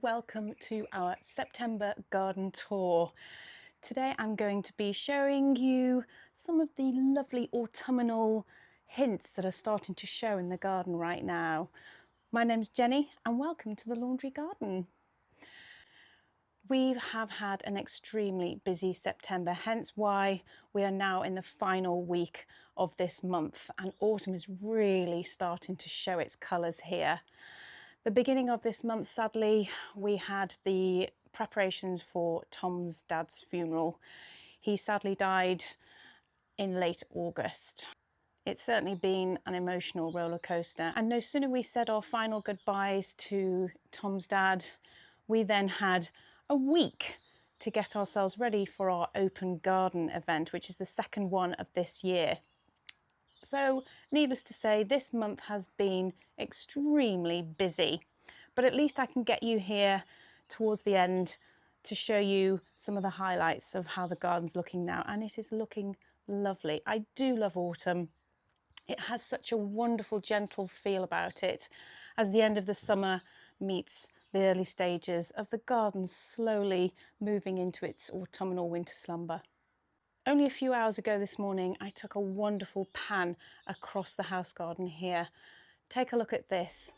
welcome to our September garden tour. Today I'm going to be showing you some of the lovely autumnal hints that are starting to show in the garden right now. My name's Jenny and welcome to the laundry garden. We have had an extremely busy September, hence why we are now in the final week of this month and autumn is really starting to show its colours here. The beginning of this month, sadly, we had the preparations for Tom's dad's funeral. He sadly died in late August. It's certainly been an emotional roller coaster. And no sooner we said our final goodbyes to Tom's dad, we then had a week to get ourselves ready for our open garden event, which is the second one of this year. So needless to say, this month has been extremely busy, but at least I can get you here towards the end to show you some of the highlights of how the garden's looking now, and it is looking lovely. I do love autumn. It has such a wonderful, gentle feel about it as the end of the summer meets the early stages of the garden slowly moving into its autumnal winter slumber. Only a few hours ago this morning, I took a wonderful pan across the house garden here. Take a look at this.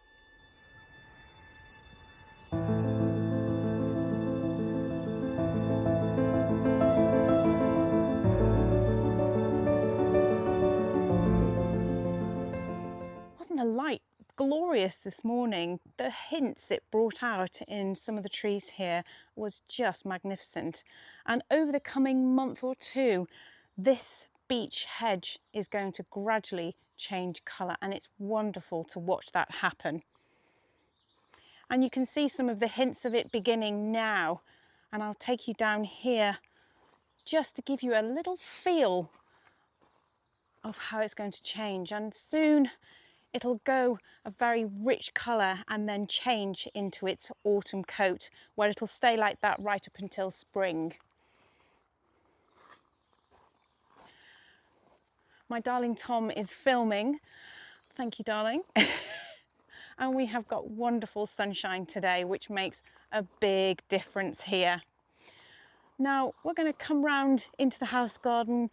Wasn't the light glorious this morning? The hints it brought out in some of the trees here was just magnificent. And over the coming month or two, this beech hedge is going to gradually change colour, and it's wonderful to watch that happen. And you can see some of the hints of it beginning now. And I'll take you down here just to give you a little feel of how it's going to change. And soon it'll go a very rich colour and then change into its autumn coat, where it'll stay like that right up until spring. My darling Tom is filming. Thank you, darling. And we have got wonderful sunshine today, which makes a big difference here. Now we're going to come round into the house garden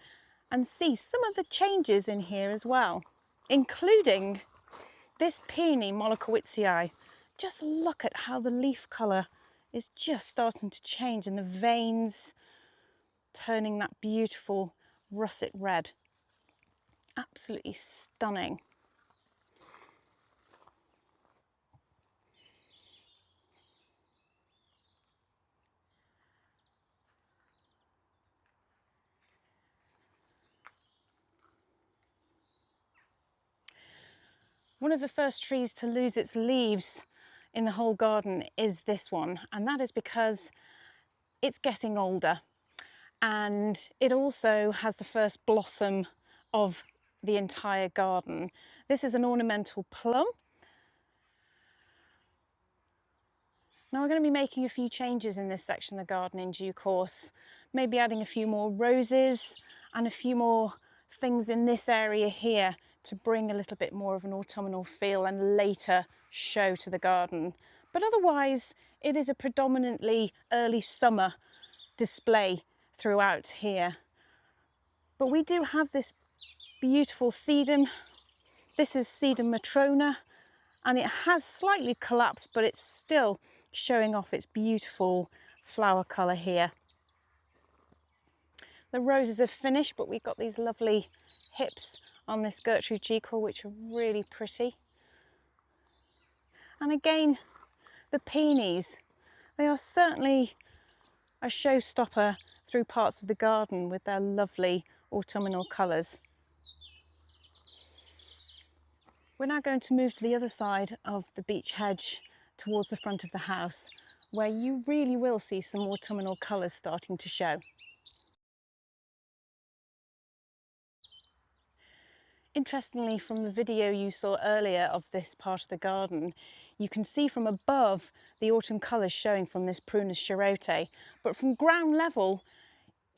and see some of the changes in here as well, including this peony Molokowitzii. Just look at how the leaf colour is just starting to change and the veins turning that beautiful russet red. Absolutely stunning. One of the first trees to lose its leaves in the whole garden is this one, and that is because it's getting older, and it also has the first blossom of the entire garden. This is an ornamental plum. Now we're going to be making a few changes in this section of the garden in due course, maybe adding a few more roses and a few more things in this area here to bring a little bit more of an autumnal feel and later show to the garden. But otherwise, it is a predominantly early summer display throughout here. But we do have this beautiful sedum. This is sedum matrona, and it has slightly collapsed, but it's still showing off its beautiful flower colour here. The roses are finished, but we've got these lovely hips on this Gertrude Jekyll, which are really pretty. And again, the peonies, they are certainly a showstopper through parts of the garden with their lovely autumnal colours. We're now going to move to the other side of the beech hedge towards the front of the house, where you really will see some autumnal colours starting to show. Interestingly, from the video you saw earlier of this part of the garden, you can see from above the autumn colours showing from this Prunus chirote, but from ground level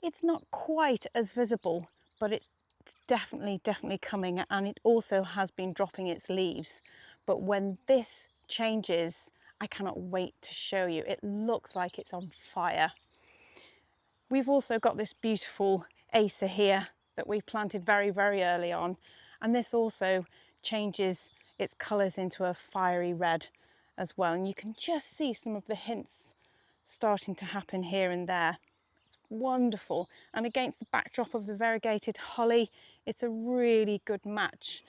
it's not quite as visible, but it's definitely coming, and it also has been dropping its leaves. But when this changes I cannot wait to show you. It looks like it's on fire. We've also got this beautiful Acer here that we planted very, very early on, and this also changes its colours into a fiery red as well, and you can just see some of the hints starting to happen here and there. It's wonderful, and against the backdrop of the variegated holly, it's a really good match,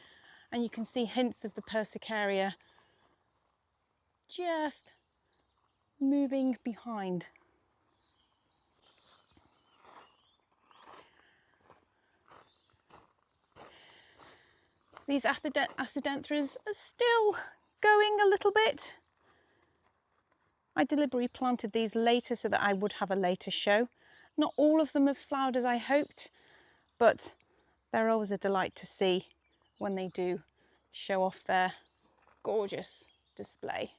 and you can see hints of the persicaria just moving behind. These acidanthras are still going a little bit. I deliberately planted these later so that I would have a later show. Not all of them have flowered as I hoped, but they're always a delight to see when they do show off their gorgeous display.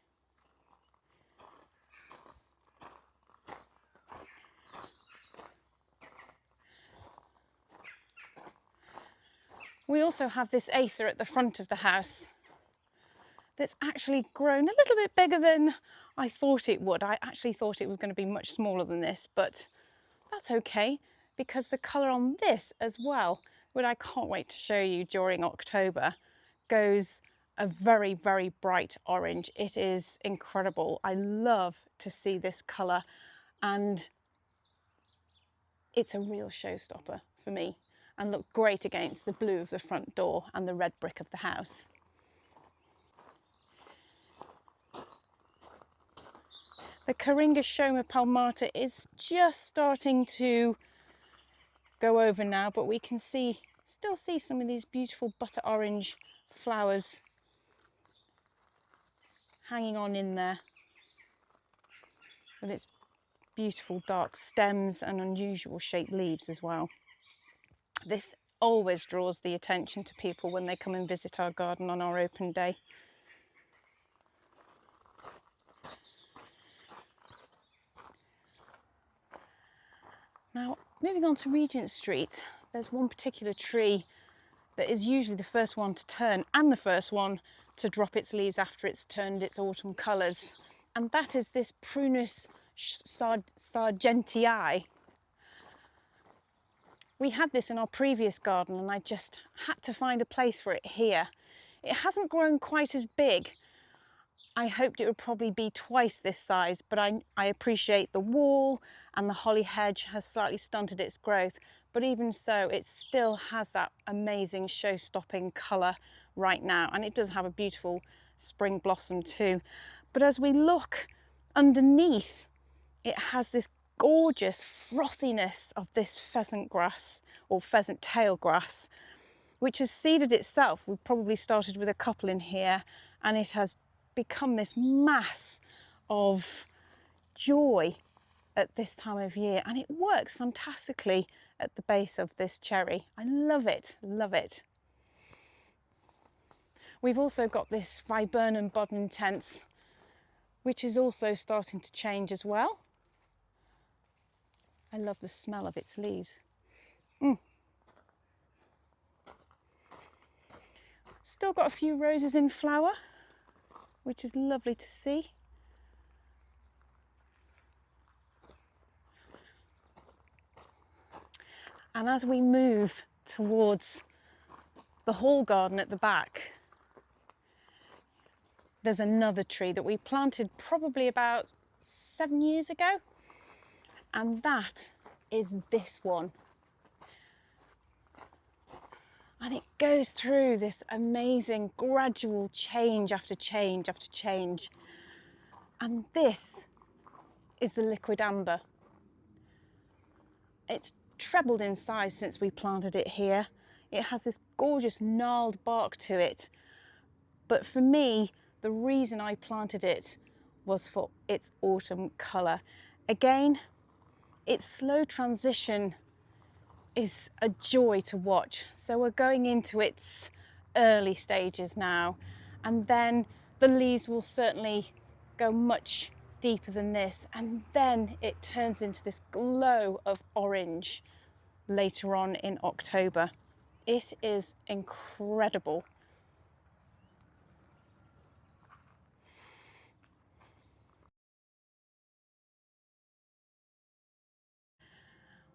We also have this Acer at the front of the house that's actually grown a little bit bigger than I thought it would. I actually thought it was going to be much smaller than this, but that's okay because the colour on this as well, which I can't wait to show you during October, goes a very, very bright orange. It is incredible. I love to see this colour, and it's a real showstopper for me and looks great against the blue of the front door and the red brick of the house. The Coringa Shoma palmata is just starting to go over now, but we can still see some of these beautiful butter orange flowers hanging on in there with its beautiful dark stems and unusual shaped leaves as well. This always draws the attention to people when they come and visit our garden on our open day. Now, moving on to Regent Street, there's one particular tree that is usually the first one to turn and the first one to drop its leaves after it's turned its autumn colours, and that is this Prunus sargentii. We had this in our previous garden and I just had to find a place for it here. It hasn't grown quite as big. I hoped it would probably be twice this size, but I appreciate the wall and the holly hedge has slightly stunted its growth, but even so it still has that amazing show-stopping colour right now, and it does have a beautiful spring blossom too. But as we look underneath, it has this gorgeous frothiness of this pheasant grass or pheasant tail grass, which has seeded itself. We probably started with a couple in here, and it has become this mass of joy at this time of year, and it works fantastically at the base of this cherry. I love it, love it. We've also got this Viburnum bodden intense, which is also starting to change as well. I love the smell of its leaves. Still got a few roses in flower, which is lovely to see. And as we move towards the hall garden at the back, there's another tree that we planted probably about 7 years ago, and that is this one. And it goes through this amazing gradual change after change after change. And this is the liquid amber. It's trebled in size since we planted it here. It has this gorgeous gnarled bark to it. But for me, the reason I planted it was for its autumn colour. Again, its slow transition is a joy to watch. So we're going into its early stages now, and then the leaves will certainly go much deeper than this, and then it turns into this glow of orange later on in October. It is incredible.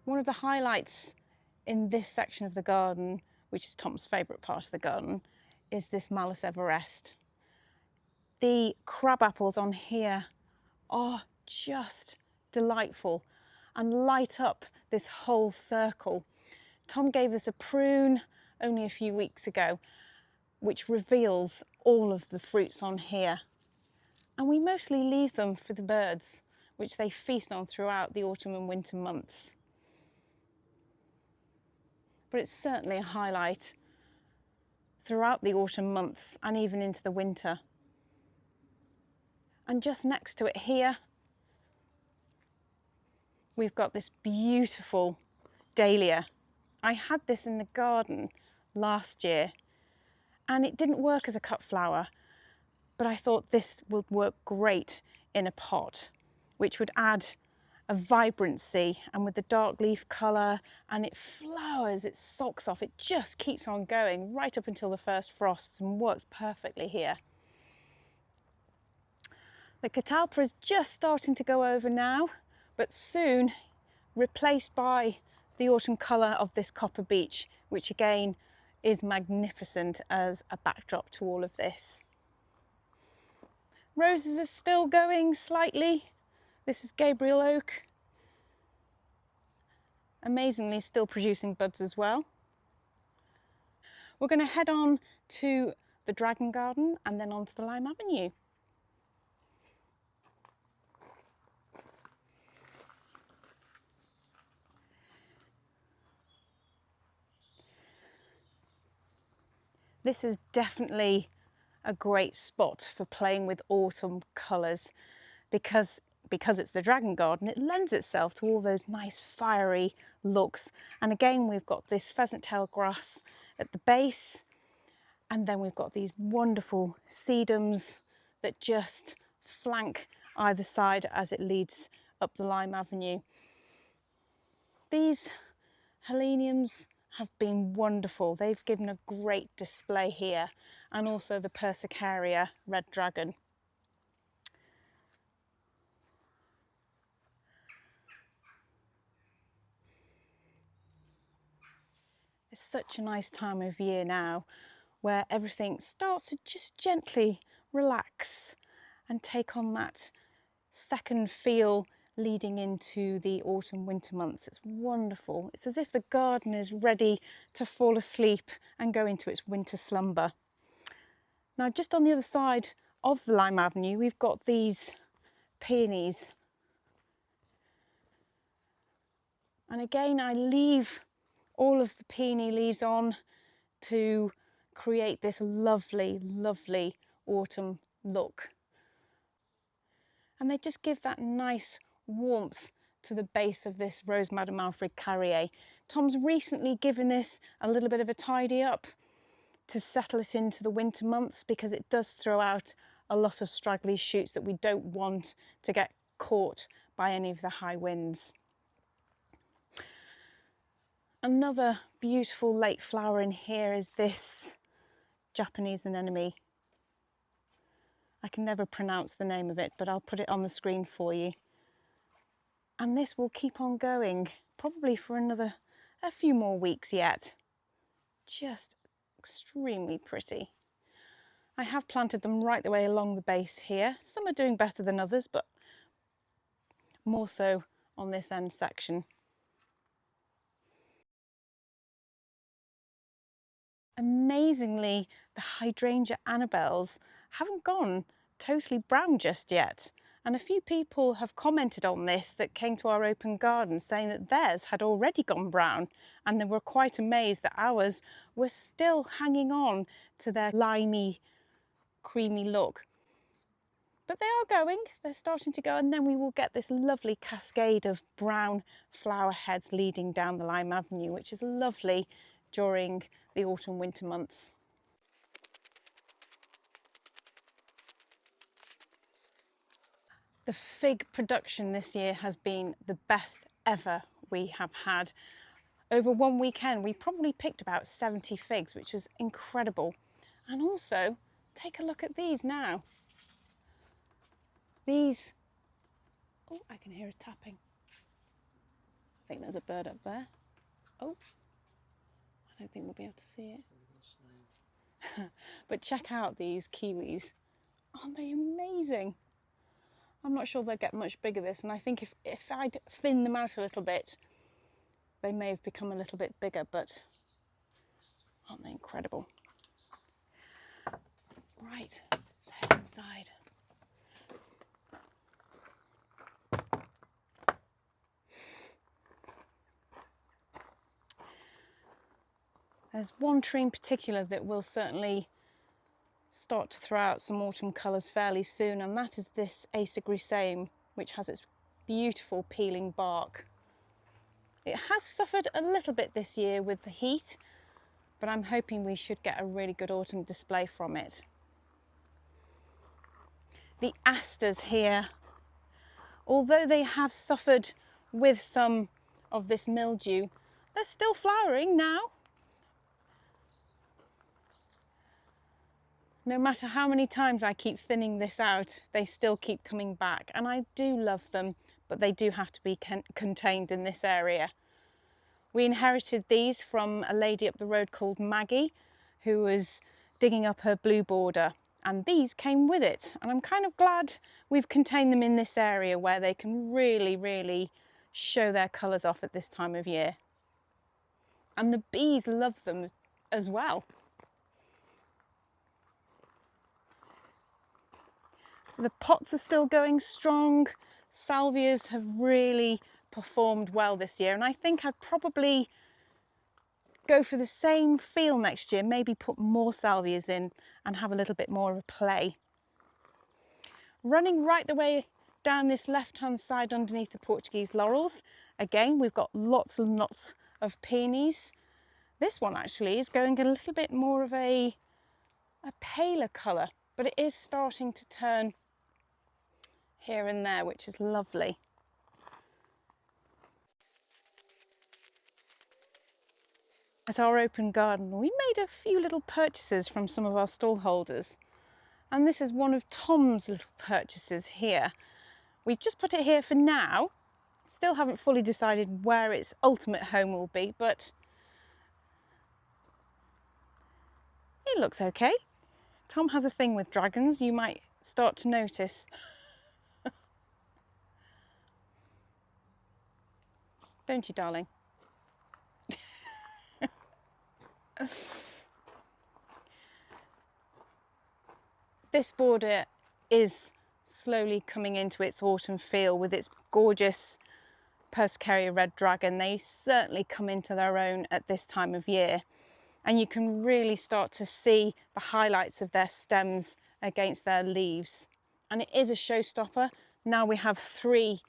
One of the highlights in this section of the garden, which is Tom's favourite part of the garden, is this Malus Everest. The crab apples on here are just delightful and light up this whole circle. Tom gave us a prune only a few weeks ago, which reveals all of the fruits on here. And we mostly leave them for the birds, which they feast on throughout the autumn and winter months. But it's certainly a highlight throughout the autumn months and even into the winter. And just next to it here, we've got this beautiful dahlia. I had this in the garden last year and it didn't work as a cut flower, but I thought this would work great in a pot, which would add a vibrancy, and with the dark leaf colour, and it flowers its socks off. It just keeps on going right up until the first frosts and works perfectly here. The catalpa is just starting to go over now, but soon replaced by the autumn colour of this copper beech, which again is magnificent as a backdrop to all of this. Roses are still going slightly. This is Gabriel Oak. Amazingly still producing buds as well. We're going to head on to the Dragon Garden and then on to the Lime Avenue. This is definitely a great spot for playing with autumn colours because it's the Dragon Garden, it lends itself to all those nice fiery looks. And again, we've got this pheasant tail grass at the base, and then we've got these wonderful sedums that just flank either side as it leads up the Lime Avenue. These heleniums have been wonderful. They've given a great display here, and also the Persicaria red dragon. It's such a nice time of year now where everything starts to just gently relax and take on that second feel leading into the autumn winter months. It's wonderful. It's as if the garden is ready to fall asleep and go into its winter slumber. Now, just on the other side of the Lime Avenue, we've got these peonies. And again, I leave all of the peony leaves on to create this lovely, lovely autumn look. And they just give that nice warmth to the base of this Rose Madame Alfred Carrier. Tom's recently given this a little bit of a tidy up to settle it into the winter months, because it does throw out a lot of straggly shoots that we don't want to get caught by any of the high winds. Another beautiful late flower in here is this Japanese anemone. I can never pronounce the name of it, but I'll put it on the screen for you. And this will keep on going, probably for a few more weeks yet. Just extremely pretty. I have planted them right the way along the base here. Some are doing better than others, but more so on this end section. Amazingly, the hydrangea Annabelles haven't gone totally brown just yet. And a few people have commented on this that came to our open garden saying that theirs had already gone brown, and they were quite amazed that ours were still hanging on to their limey, creamy look. But they are going, they're starting to go, and then we will get this lovely cascade of brown flower heads leading down the Lime Avenue, which is lovely during the autumn winter months. The fig production this year has been the best ever we have had. Over one weekend we probably picked about 70 figs, which was incredible. And also, take a look at these now. These, oh, I can hear it tapping. I think there's a bird up there. Oh, I don't think we'll be able to see it. But check out these kiwis. Aren't they amazing? I'm not sure they'll get much bigger this, and I think if I'd thin them out a little bit, they may have become a little bit bigger, but aren't they incredible? Right, let's head inside. There's one tree in particular that will certainly start to throw out some autumn colours fairly soon, and that is this Acer griseum, which has its beautiful peeling bark. It has suffered a little bit this year with the heat, but I'm hoping we should get a really good autumn display from it. The asters here, although they have suffered with some of this mildew, they're still flowering now. No matter how many times I keep thinning this out, they still keep coming back, and I do love them, but they do have to be contained in this area. We inherited these from a lady up the road called Maggie, who was digging up her blue border, and these came with it. And I'm kind of glad we've contained them in this area where they can really show their colours off at this time of year. And the bees love them as well. The pots are still going strong. Salvias have really performed well this year, and I think I'd probably go for the same feel next year, maybe put more salvias in and have a little bit more of a play. Running right the way down this left-hand side underneath the Portuguese laurels, again we've got lots and lots of peonies. This one actually is going a little bit more of a paler colour, but it is starting to turn here and there, which is lovely. At our open garden, we made a few little purchases from some of our stall holders, and this is one of Tom's little purchases here. We've just put it here for now, still haven't fully decided where its ultimate home will be, but it looks okay. Tom has a thing with dragons, you might start to notice. Don't you, darling? This border is slowly coming into its autumn feel with its gorgeous Persicaria red dragon. They certainly come into their own at this time of year, and you can really start to see the highlights of their stems against their leaves, and it is a showstopper. Now we have three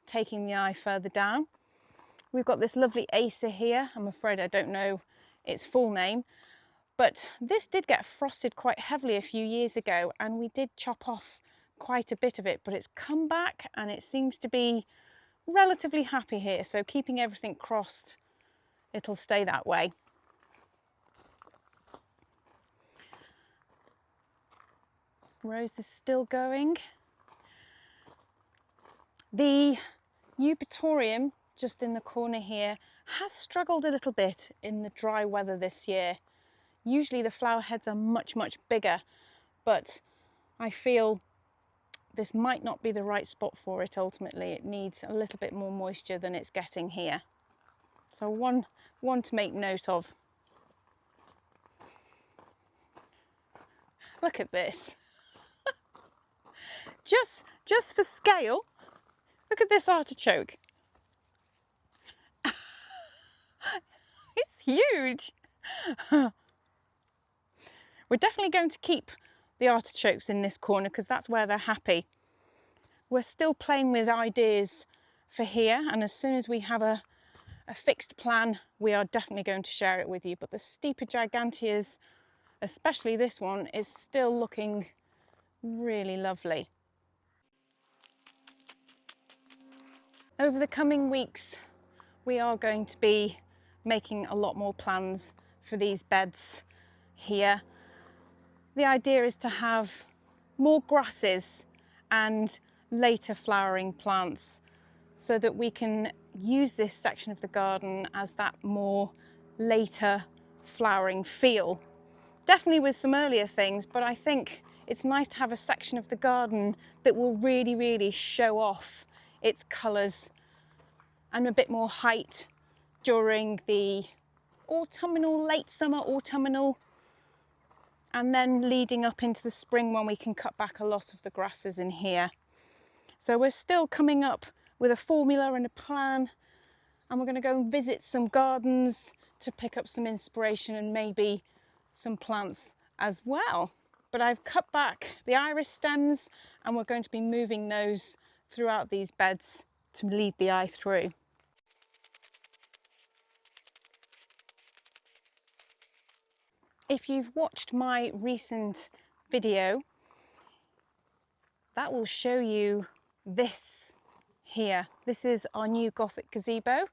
taking the eye further down. We've got this lovely Acer here. I'm afraid I don't know its full name, but this did get frosted quite heavily a few years ago, and we did chop off quite a bit of it, but it's come back and it seems to be relatively happy here, so keeping everything crossed, it'll stay that way. Rose is still going. The Eupatorium just in the corner here has struggled a little bit in the dry weather this year. Usually the flower heads are much bigger, but I feel this might not be the right spot for it ultimately. It needs a little bit more moisture than it's getting here. So one to make note of. Look at this. just for scale, look at this artichoke. It's huge. We're definitely going to keep the artichokes in this corner because that's where they're happy. We're still playing with ideas for here, and as soon as we have a fixed plan, we are definitely going to share it with you. But the steeper giganteas, especially this one, is still looking really lovely. Over the coming weeks, we are going to be making a lot more plans for these beds here. The idea is to have more grasses and later flowering plants so that we can use this section of the garden as that more later flowering feel. Definitely with some earlier things, but I think it's nice to have a section of the garden that will really show off its colours and a bit more height during the autumnal, late summer, autumnal, and then leading up into the spring when we can cut back a lot of the grasses in here. So we're still coming up with a formula and a plan, and we're going to go and visit some gardens to pick up some inspiration and maybe some plants as well. But I've cut back the iris stems and we're going to be moving those throughout these beds to lead the eye through. If you've watched my recent video, that will show you this here. This is our new Gothic gazebo,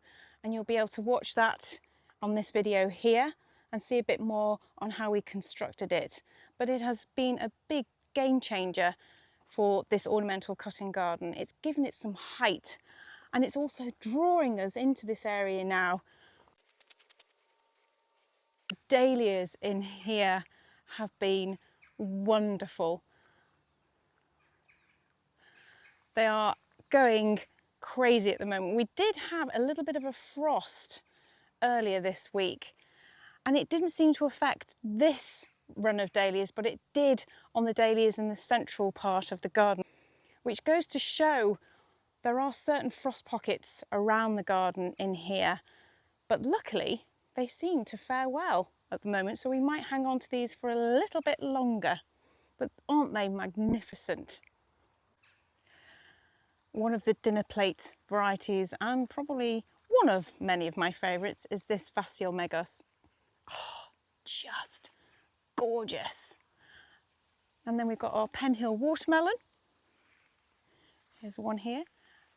and you'll be able to watch that on this video here and see a bit more on how we constructed it. But it has been a big game changer for this ornamental cutting garden. It's given it some height, and it's also drawing us into this area now. Dahlias in here have been wonderful. They are going crazy at the moment. We did have a little bit of a frost earlier this week, and it didn't seem to affect this run of dahlias, but it did on the dahlias in the central part of the garden, which goes to show there are certain frost pockets around the garden in here, but luckily they seem to fare well at the moment, so we might hang on to these for a little bit longer. But aren't they magnificent? One of the dinner plate varieties, and probably one of many of my favourites, is this Megos. Oh, it's just gorgeous. And then we've got our Penhill watermelon. Here's one here.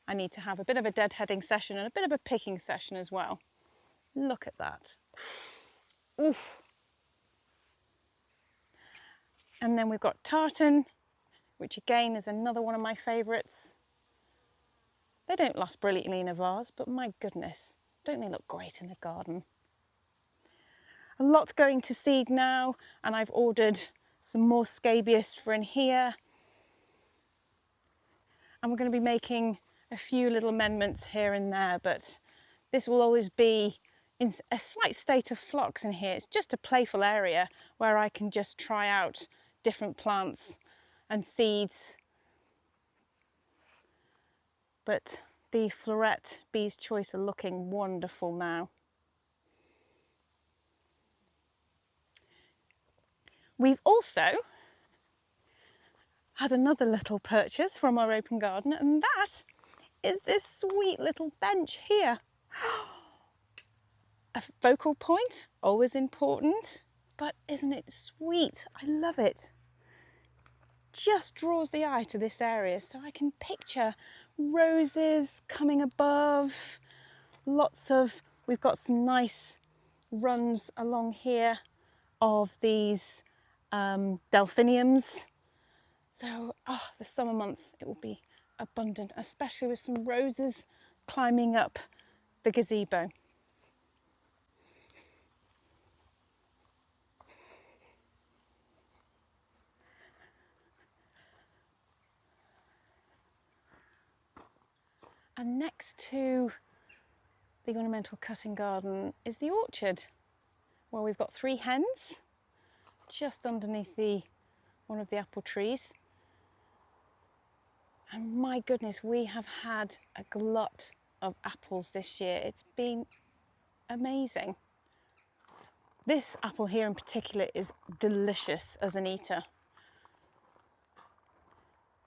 I need to have a bit of a deadheading session and a bit of a picking session as well. Look at that. Oof. And then we've got tartan, which again is another one of my favourites. They don't last brilliantly in a vase, but my goodness, don't they look great in the garden? A lot going to seed now, and I've ordered some more scabious for in here. And we're going to be making a few little amendments here and there, but this will always be in a slight state of flux in here. It's just a playful area where I can just try out different plants and seeds. But the Floret Bee's Choice are looking wonderful now. We've also had another little purchase from our open garden, and that is this sweet little bench here. A focal point, always important, but isn't it sweet? I love it. Just draws the eye to this area, so I can picture roses coming above, we've got some nice runs along here of these delphiniums. So, the summer months, it will be abundant, especially with some roses climbing up the gazebo. And next to the ornamental cutting garden is the orchard, where we've got 3 hens just underneath one of the apple trees. And my goodness, we have had a glut of apples this year. It's been amazing. This apple here in particular is delicious as an eater.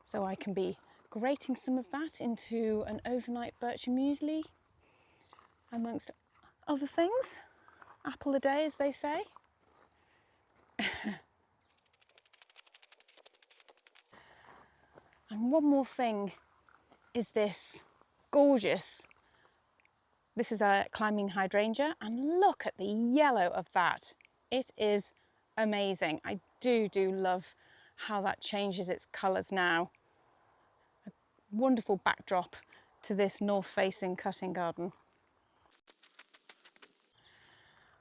So I can be grating some of that into an overnight birch muesli, amongst other things. Apple a day, as they say. And one more thing is this gorgeous, this is a climbing hydrangea, and look at the yellow of that. It is amazing. I do love how that changes its colours now. A wonderful backdrop to this north-facing cutting garden.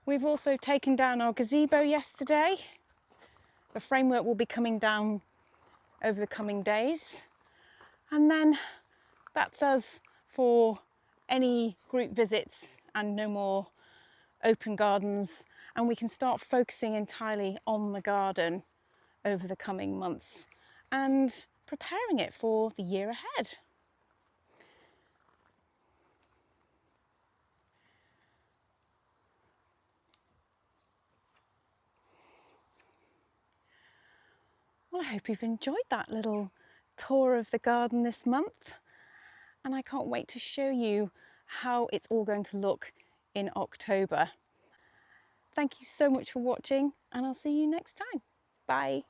We've also taken down our gazebo yesterday. The framework will be coming down over the coming days. And then that's us for any group visits and no more open gardens. And we can start focusing entirely on the garden over the coming months and preparing it for the year ahead. Well, I hope you've enjoyed that little tour of the garden this month, and I can't wait to show you how it's all going to look in October. Thank you so much for watching, and I'll see you next time. Bye.